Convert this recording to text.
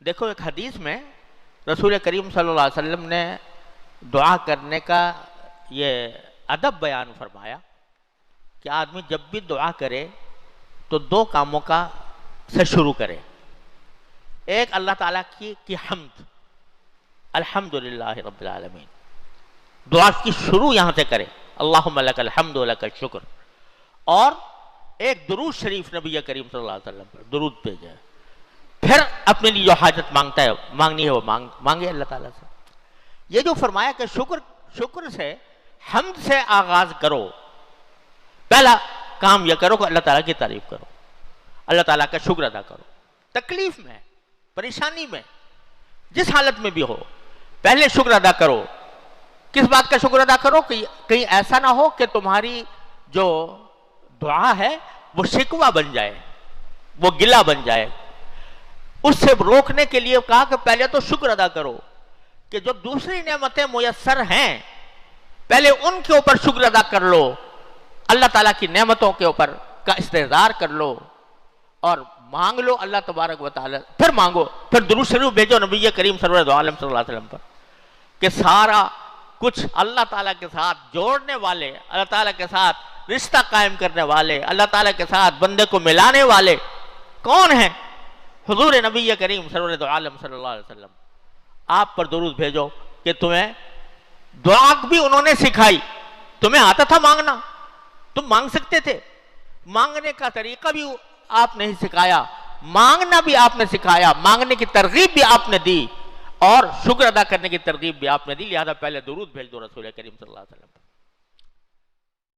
دیکھو ایک حدیث میں رسول کریم صلی اللہ علیہ وسلم نے دعا کرنے کا یہ ادب بیان فرمایا کہ آدمی جب بھی دعا کرے تو دو کاموں کا سے شروع کرے. ایک اللہ تعالیٰ کی حمد، الحمدللہ رب العالمین، دعا کی شروع یہاں سے کرے، اللہم لک الحمد و لک الشکر. اور ایک درود شریف نبی کریم صلی اللہ علیہ وسلم پر درود بھیجے، پھر اپنے لیے جو حاجت مانگتا ہے مانگنی ہے وہ مانگے اللہ تعالیٰ سے. یہ جو فرمایا کہ شکر سے، حمد سے آغاز کرو، پہلا کام یہ کرو کہ اللہ تعالیٰ کی تعریف کرو، اللہ تعالیٰ کا شکر ادا کرو. تکلیف میں، پریشانی میں، جس حالت میں بھی ہو پہلے شکر ادا کرو. کس بات کا شکر ادا کرو؟ کہ کہیں ایسا نہ ہو کہ تمہاری جو دعا ہے وہ شکوہ بن جائے، وہ گلہ بن جائے. اس سے روکنے کے لیے کہا کہ پہلے تو شکر ادا کرو کہ جو دوسری نعمتیں میسر ہیں پہلے ان کے اوپر شکر ادا کر لو، اللہ تعالیٰ کی نعمتوں کے اوپر کا استحضار کر لو اور مانگ لو اللہ تبارک و تعالیٰ. پھر مانگو، پھر درود شریف بھیجو نبی کریم سرور عالم صلی اللہ علیہ وسلم پر کہ سارا کچھ اللہ تعالیٰ کے ساتھ جوڑنے والے، اللہ تعالیٰ کے ساتھ رشتہ قائم کرنے والے، اللہ تعالیٰ کے ساتھ بندے کو ملانے والے کون ہیں؟ حضور نبی کریم سرور عالم صلی اللہ علیہ وسلم. آپ پر درود بھیجو کہ تمہیں دعا بھی انہوں نے سکھائی. تمہیں آتا تھا مانگنا، تم مانگ سکتے تھے، مانگنے کا طریقہ بھی آپ نے سکھایا، مانگنا بھی آپ نے سکھایا، مانگنے کی ترغیب بھی آپ نے دی اور شکر ادا کرنے کی ترغیب بھی آپ نے دی. لہذا پہلے درود بھیج دو رسول کریم صلی اللہ علیہ وسلم.